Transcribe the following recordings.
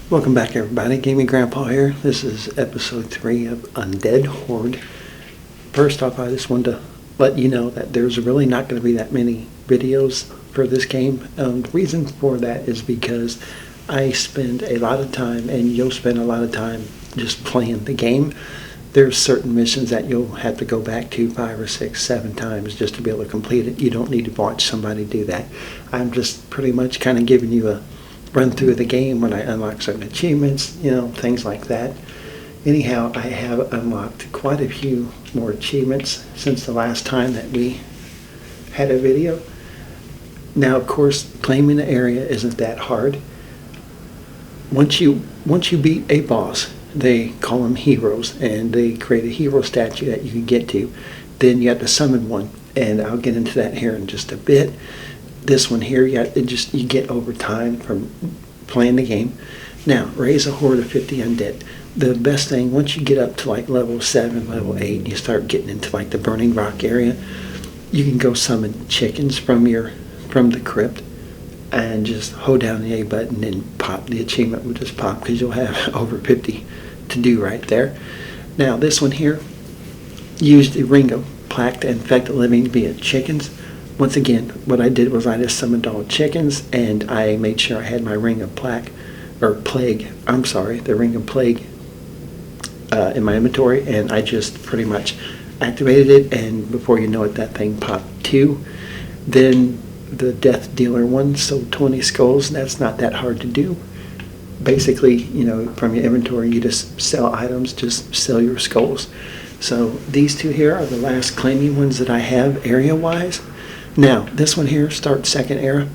Welcome back, everybody. Gaming Grandpa here. This is episode 3 of Undead Horde. First off, I just wanted to let you know that there's really not going to be that many videos for this game. The reason for that is because I spend a lot of time, and you'll spend a lot of time just playing the game. There's certain missions that you'll have to go back to 5 or 6, 7 times just to be able to complete it. You don't need to watch somebody do that. I'm just pretty much kind of giving you a run through the game when I unlock certain achievements, things like that. Anyhow, I have unlocked quite a few more achievements since the last time that we had a video. Now, of course, claiming the area isn't that hard. Once you beat a boss, they call them heroes, and they create a hero statue that you can get to. Then you have to summon one, and I'll get into that here in just a bit. This one here, you get over time from playing the game. Now, raise a horde of 50 undead. The best thing, once you get up to like level 7, level 8, you start getting into like the Burning Rock area, you can go summon chickens from the crypt and just hold down the A button and pop. The achievement will just pop because you'll have over 50 to do right there. Now, this one here, use the ring of plague to infect the living via chickens. Once again, what I did was I just summoned all chickens, and I made sure I had my ring of plague, the ring of plague in my inventory, and I just pretty much activated it, and before you know it, that thing popped 2. Then the death dealer one, so 20 skulls. That's not that hard to do. Basically, from your inventory, you just sell items, just sell your skulls. So these two here are the last claiming ones that I have area-wise. Now, this one here, start second era.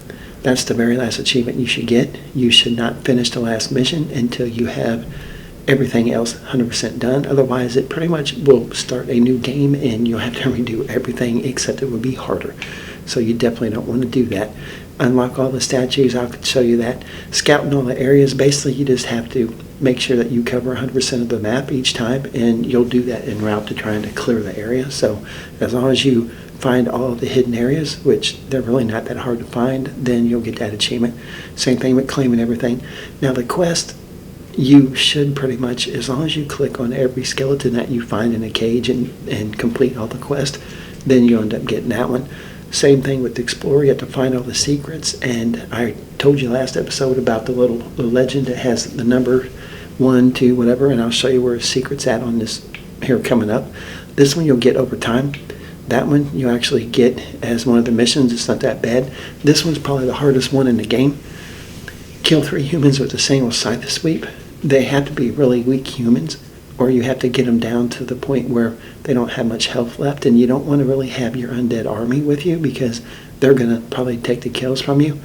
That's the very last achievement you should get. You should not finish the last mission until you have everything else 100% done. Otherwise, it pretty much will start a new game, and you'll have to redo everything, except it will be harder. So you definitely don't want to do that. Unlock all the statues. I'll show you that. Scouting all the areas. Basically, you just have to make sure that you cover 100% of the map each time, and you'll do that en route to trying to clear the area. So as long as you find all of the hidden areas, which they're really not that hard to find, then you'll get that achievement. Same thing with claiming everything. Now, the quest, you should pretty much, as long as you click on every skeleton that you find in a cage and complete all the quest, then you end up getting that one. Same thing with the Explorer. You have to find all the secrets, and I told you last episode about the legend that has the number 1, 2, whatever, and I'll show you where the secret's at on this here coming up. This one you'll get over time. That one you actually get as one of the missions. It's not that bad. This one's probably the hardest one in the game. Kill 3 humans with a single scythe sweep. They have to be really weak humans, or you have to get them down to the point where they don't have much health left, and you don't want to really have your undead army with you because they're going to probably take the kills from you.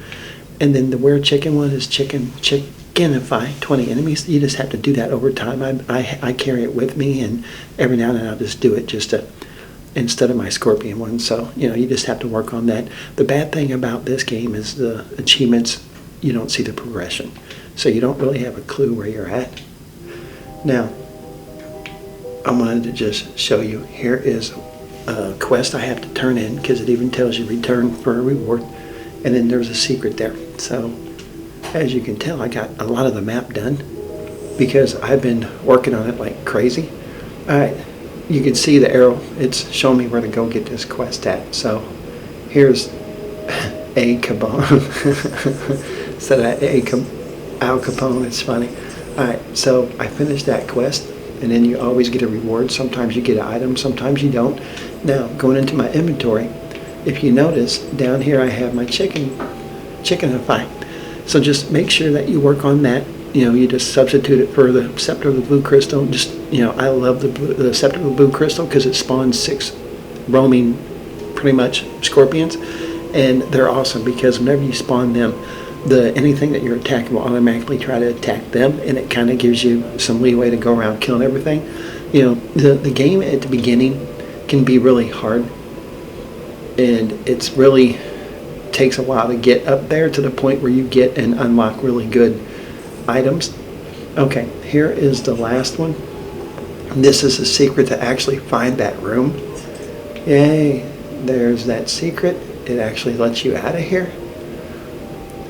And then the where chicken one is chickenify 20 enemies. You just have to do that over time. I carry it with me, and every now and then I'll just do it just to, instead of my scorpion one. So you just have to work on that. The bad thing about this game is the achievements, you don't see the progression, so you don't really have a clue where you're at. Now, I wanted to just show you, here is a quest I have to turn in, because it even tells you return for a reward, and then there's a secret there. So as you can tell, I got a lot of the map done because I've been working on it like crazy. Alright, you can see the arrow, it's showing me where to go get this quest at. So here's A Capone. Instead of Al Capone, it's funny. Alright, so I finished that quest, and then you always get a reward. Sometimes you get an item, sometimes you don't. Now, going into my inventory, if you notice, down here I have my chickenify. So just make sure that you work on that. You just substitute it for the Scepter of the Blue Crystal. Just, I love the Scepter of the Blue Crystal because it spawns 6 roaming, pretty much, scorpions. And they're awesome because whenever you spawn them, anything that you're attacking will automatically try to attack them, and it kind of gives you some leeway to go around killing everything. The game at the beginning can be really hard, and it's really takes a while to get up there to the point where you get and unlock really good items. Okay, here is the last one. This is a secret to actually find that room. Yay, there's that secret. It actually lets you out of here.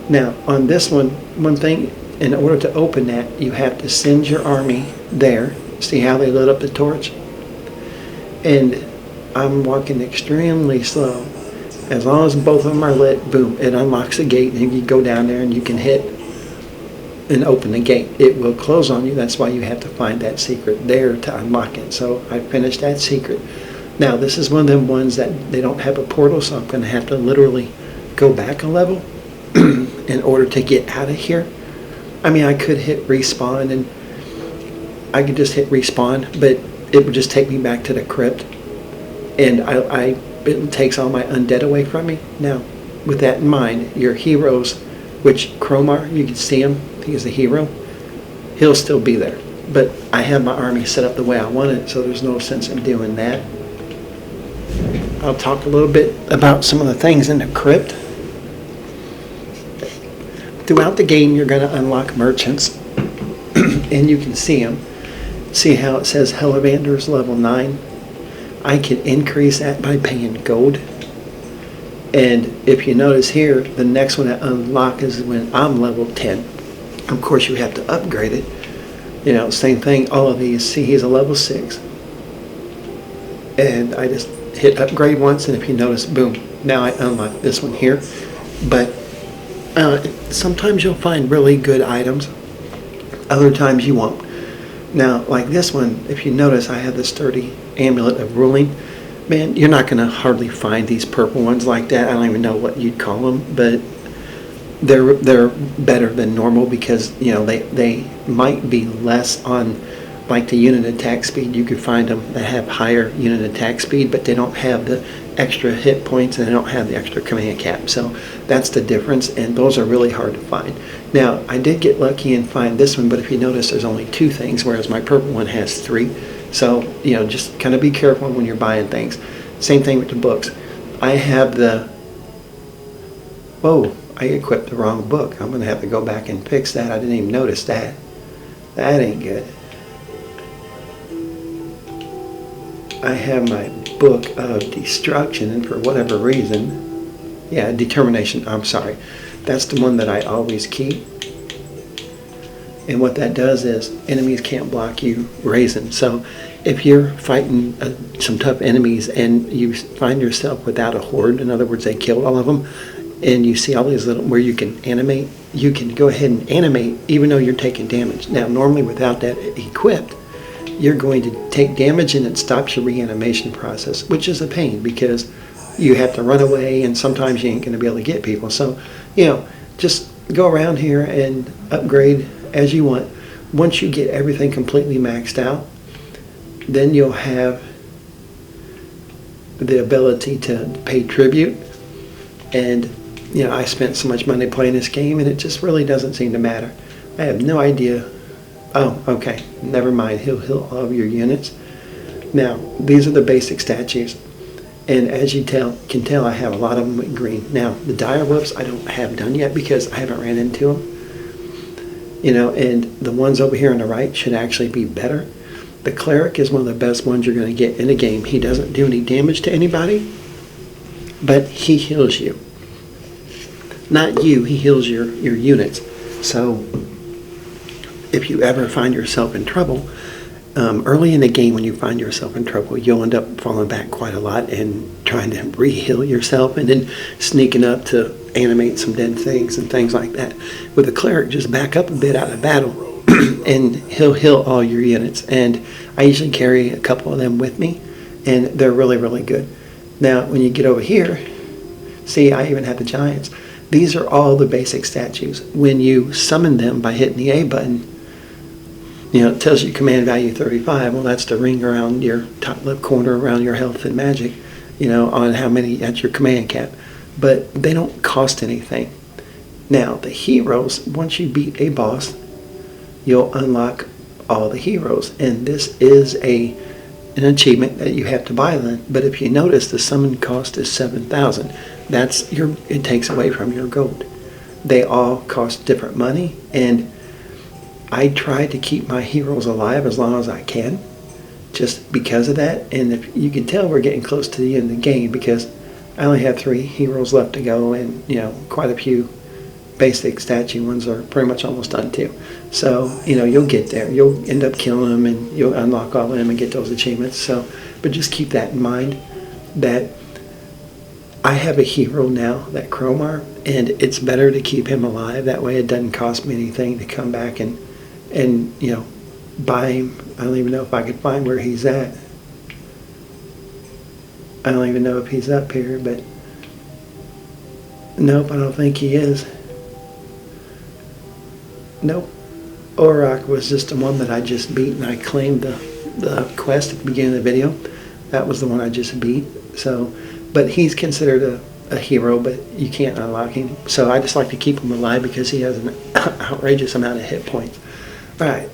Now, on this one thing, in order to open that, you have to send your army there. See how they lit up the torch? And I'm walking extremely slow. As long as both of them are lit, boom, it unlocks the gate, and you go down there and you can hit and open the gate. It will close on you. That's why you have to find that secret there to unlock it. So I finished that secret. Now, this is one of them ones that they don't have a portal, so I'm going to have to literally go back a level in order to get out of here. I mean, I could hit respawn, and I could just hit respawn, but it would just take me back to the crypt, and it takes all my undead away from me. Now, with that in mind, your heroes, which Cromar, you can see him, he's a hero, he'll still be there. But I have my army set up the way I want it, so there's no sense in doing that. I'll talk a little bit about some of the things in the crypt. Throughout the game, you're going to unlock merchants, and you can see them. See how it says Hellevander's level 9? I can increase that by paying gold. And if you notice here, the next one to unlock is when I'm level 10. Of course, you have to upgrade it. You know, same thing, all of these. See, he's a level 6. And I just hit upgrade once, and if you notice, boom, now I unlock this one here. But sometimes you'll find really good items. Other times you won't. Now, like this one, if you notice, I have the sturdy amulet of ruling. Man, you're not going to hardly find these purple ones like that. I don't even know what you'd call them, but they're better than normal because, you know, they might be less on, like, the unit attack speed. You could find them that have higher unit attack speed, but they don't have the extra hit points and they don't have the extra command cap. So that's the difference, and those are really hard to find. Now, I did get lucky and find this one, but if you notice, there's only 2 things, whereas my purple one has 3. So, you know, just kind of be careful when you're buying things. Same thing with the books. I have the... Whoa, I equipped the wrong book. I'm going to have to go back and fix that. I didn't even notice that. That ain't good. I have my book of destruction, and for whatever reason, yeah, determination, I'm sorry. That's the one that I always keep. And what that does is enemies can't block you raising. So if you're fighting some tough enemies and you find yourself without a horde, in other words, they killed all of them, and you see all these little, where you can animate, you can go ahead and animate even though you're taking damage. Now, normally without that equipped, you're going to take damage and it stops your reanimation process, which is a pain because you have to run away and sometimes you ain't going to be able to get people. So, you know, just go around here and upgrade as you want. Once you get everything completely maxed out, then you'll have the ability to pay tribute. And, you know, I spent so much money playing this game and it just really doesn't seem to matter. I have no idea. Oh, okay, never mind. He'll heal all of your units. Now, these are the basic statues. And as you can tell, I have a lot of them with green. Now, the dire wolves I don't have done yet because I haven't ran into them. You know, and the ones over here on the right should actually be better. The cleric is one of the best ones you're going to get in the game. He doesn't do any damage to anybody, but he heals you. Not you, he heals your units. So if you ever find yourself in trouble, early in the game when you find yourself in trouble, you'll end up falling back quite a lot and trying to re-heal yourself and then sneaking up to animate some dead things and things like that. With a cleric, just back up a bit out of battle and he'll heal all your units. And I usually carry a couple of them with me and they're really, really good. Now, when you get over here, see, I even have the giants. These are all the basic statues. When you summon them by hitting the A button, you know, it tells you command value 35. Well, that's the ring around your top left corner around your health and magic, you know, on how many, that's your command cap. But they don't cost anything. Now, the heroes, once you beat a boss, you'll unlock all the heroes. And this is an achievement that you have to buy then. But if you notice, the summon cost is 7,000. That's it takes away from your gold. They all cost different money, and I try to keep my heroes alive as long as I can, just because of that. And if you can tell, we're getting close to the end of the game because I only have 3 heroes left to go, and you know, quite a few basic statue ones are pretty much almost done too. So, you know, you'll get there. You'll end up killing them and you'll unlock all of them and get those achievements. So, but just keep that in mind that I have a hero now, that Cromar, and it's better to keep him alive. That way it doesn't cost me anything to come back and you know, buy him. I don't even know if I could find where he's at. I don't even know if he's up here, but nope, I don't think he is. Nope. Auroch was just the one that I just beat, and I claimed the quest at the beginning of the video. That was the one I just beat. So, but he's considered a hero, but you can't unlock him. So I just like to keep him alive because he has an outrageous amount of hit points. Alright,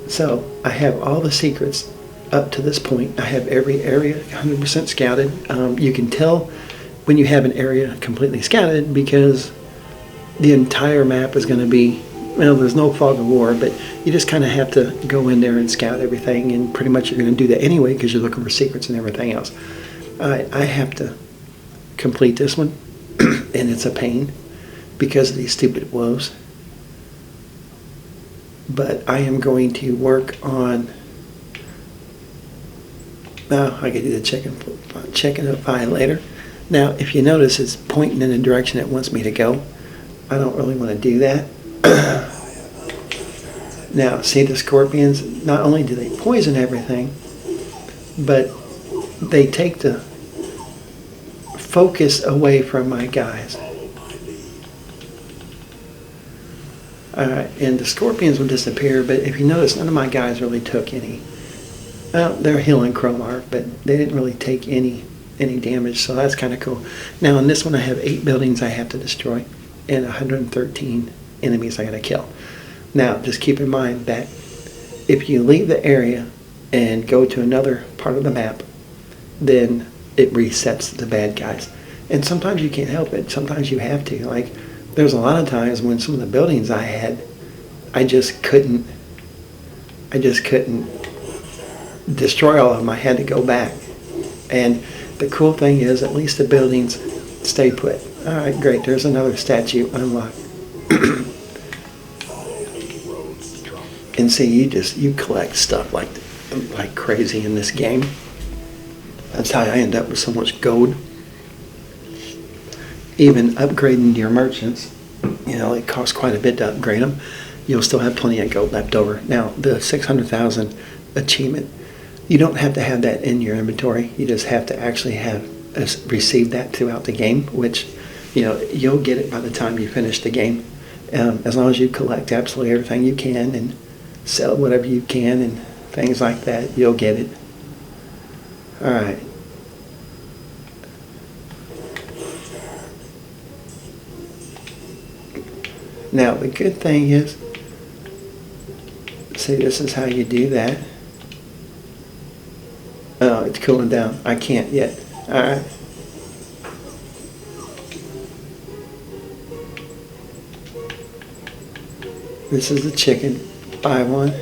so I have all the secrets up to this point. I have every area 100% scouted. You can tell when you have an area completely scouted because the entire map is going to be, well, there's no fog of war, but you just kind of have to go in there and scout everything, and pretty much you're going to do that anyway because you're looking for secrets and everything else. I have to complete this one, and it's a pain because of these stupid wolves. But I am going to work on, now I can do the checking up file later. Now, if you notice, it's pointing in the direction it wants me to go. I don't really want to do that. Now, see the scorpions, not only do they poison everything, but they take the focus away from my guys. Alright, and the scorpions will disappear, but if you notice, none of my guys really took any. Well, they're healing Cromar, but they didn't really take any damage, so that's kind of cool. Now, in this one, I have 8 buildings I have to destroy, and 113 enemies I gotta kill. Now, just keep in mind that if you leave the area and go to another part of the map, then it resets the bad guys. And sometimes you can't help it. Sometimes you have to. Like, there's a lot of times when some of the buildings I had, I just couldn't destroy all of them. I had to go back. And the cool thing is, at least the buildings stay put. Alright, great. There's another statue unlocked. And see, you collect stuff like crazy in this game. That's how I end up with so much gold. Even upgrading your merchants, you know, it costs quite a bit to upgrade them. You'll still have plenty of gold left over. Now, the 600,000 achievement, you don't have to have that in your inventory. You just have to actually have received that throughout the game, which, you know, you'll get it by the time you finish the game. As long as you collect absolutely everything you can and sell whatever you can and things like that, you'll get it. Alright. Now, the good thing is, see, this is how you do that. Oh, it's cooling down. I can't yet. Alright. This is the chicken. Buy one.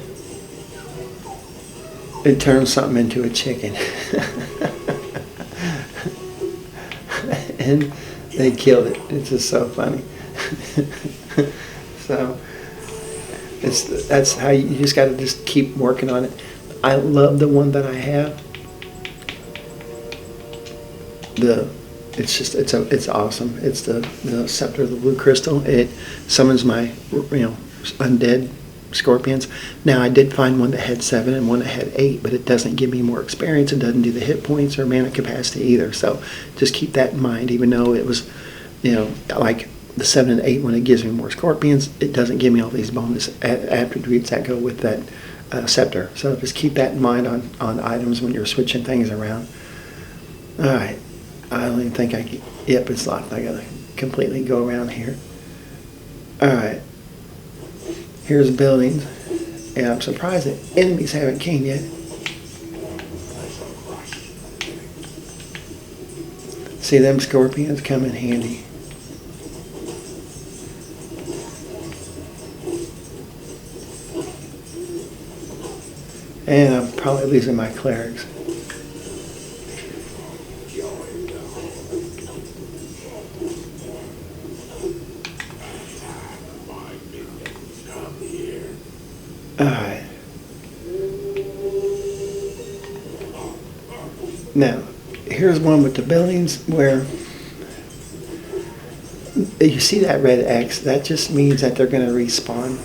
It turns something into a chicken. And they killed it. It's just so funny. So that's how you just got to just keep working on it. I love the one that I have. It's awesome. It's the scepter of the blue crystal. It summons my undead scorpions. Now, I did find one that had 7 and one that had 8, but it doesn't give me more experience. It doesn't do the hit points or mana capacity either. So just keep that in mind. Even though it was, like the 7 and 8 when it gives me more scorpions, it doesn't give me all these bonus attributes that go with that scepter. So just keep that in mind on items when you're switching things around. Alright, I don't even think yep, it's locked. I gotta completely go around here. Alright, here's buildings, and I'm surprised that enemies haven't came yet. See, them scorpions come in handy. And I'm probably losing my clerics. Alright. Now, here's one with the buildings where you see that red X. That just means that they're going to respawn.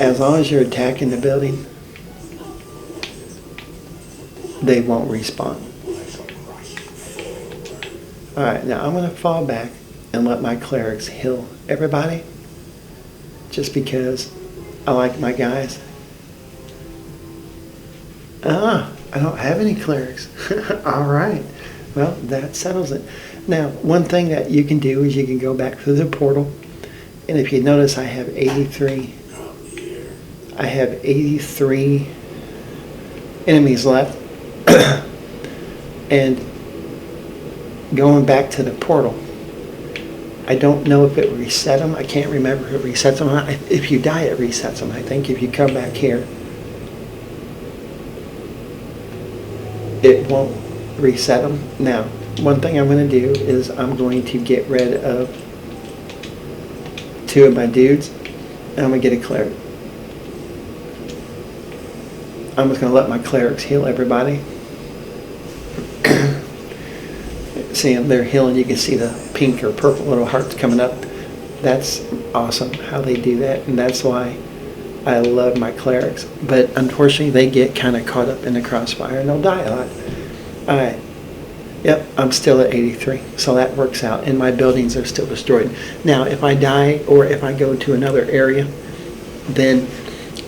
As long as you're attacking the building, they won't respawn. Alright, now I'm going to fall back and let my clerics heal everybody. Just because I like my guys. I don't have any clerics. Alright, well, that settles it. Now, one thing that you can do is you can go back through the portal. And if you notice, I have 83 enemies left. And going back to the portal, I don't know if it reset them. I can't remember if it resets them. If you die, it resets them. I think if you come back here, it won't reset them. Now, one thing I'm going to do is I'm going to get rid of 2 of my dudes, and I'm going to get a cleric. I'm just going to let my clerics heal everybody. See them, they're healing. You can see the pink or purple little hearts coming up. That's awesome how they do that, and that's why I love my clerics. But unfortunately, they get kind of caught up in the crossfire and they'll die a lot. Alright. Yep, I'm still at 83, so that works out, and my buildings are still destroyed. Now, if I die or if I go to another area, then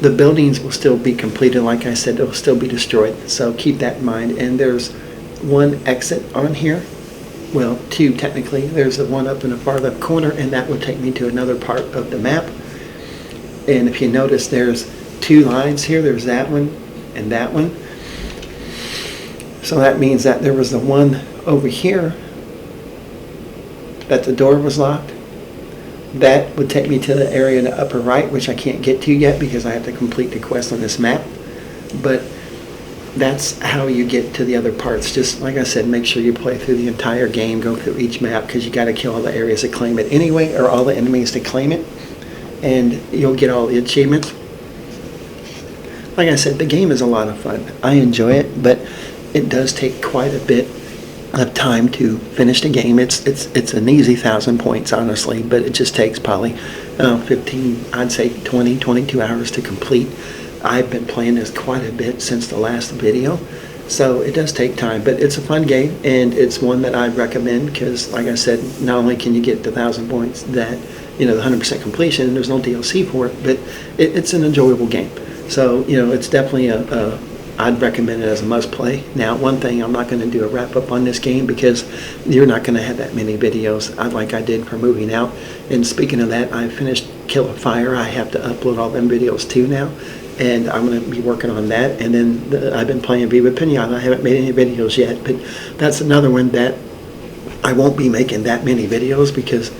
the buildings will still be completed. Like I said, they'll still be destroyed, so keep that in mind. And there's 1 exit on here. Well, 2 technically. There's the one up in the far left corner, and that will take me to another part of the map. And if you notice, there's 2 lines here. There's that one and that one. So that means that there was the one over here that the door was locked. That would take me to the area in the upper right, which I can't get to yet because I have to complete the quest on this map. But that's how you get to the other parts. Just like I said, make sure you play through the entire game, go through each map, because you got to kill all the areas that claim it anyway, or all the enemies to claim it, and you'll get all the achievements. Like I said, the game is a lot of fun. I enjoy it, but it does take quite a bit of time to finish the game. It's an easy 1,000 points, honestly, but it just takes probably 15, I'd say 20, 22 hours to complete. I've been playing this quite a bit since the last video, so it does take time, but it's a fun game, and it's one that I'd recommend because, like I said, not only can you get the 1,000 points that, you know, the 100% completion, there's no DLC for it, but it's an enjoyable game. So, you know, it's definitely I'd recommend it as a must play. Now, one thing, I'm not going to do a wrap up on this game because you're not going to have that many videos like I did for moving out. And speaking of that, I finished Kill a Fire. I have to upload all them videos too now, and I'm going to be working on that. And then I've been playing Viva Pinata. I haven't made any videos yet, but that's another one that I won't be making that many videos because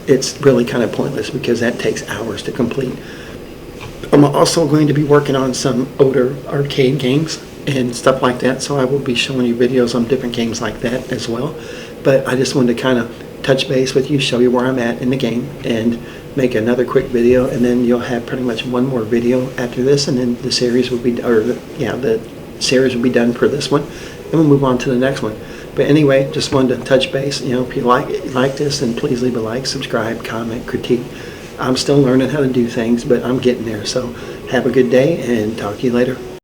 it's really kind of pointless because that takes hours to complete. I'm also going to be working on some older arcade games and stuff like that, so I will be showing you videos on different games like that as well. But I just wanted to kind of touch base with you, show you where I'm at in the game, and make another quick video, and then you'll have pretty much one more video after this, and then the series will be, the series will be done for this one, and we'll move on to the next one. But anyway, just wanted to touch base. You know, if you like this, then please leave a like, subscribe, comment, critique. I'm still learning how to do things, but I'm getting there. So have a good day and talk to you later.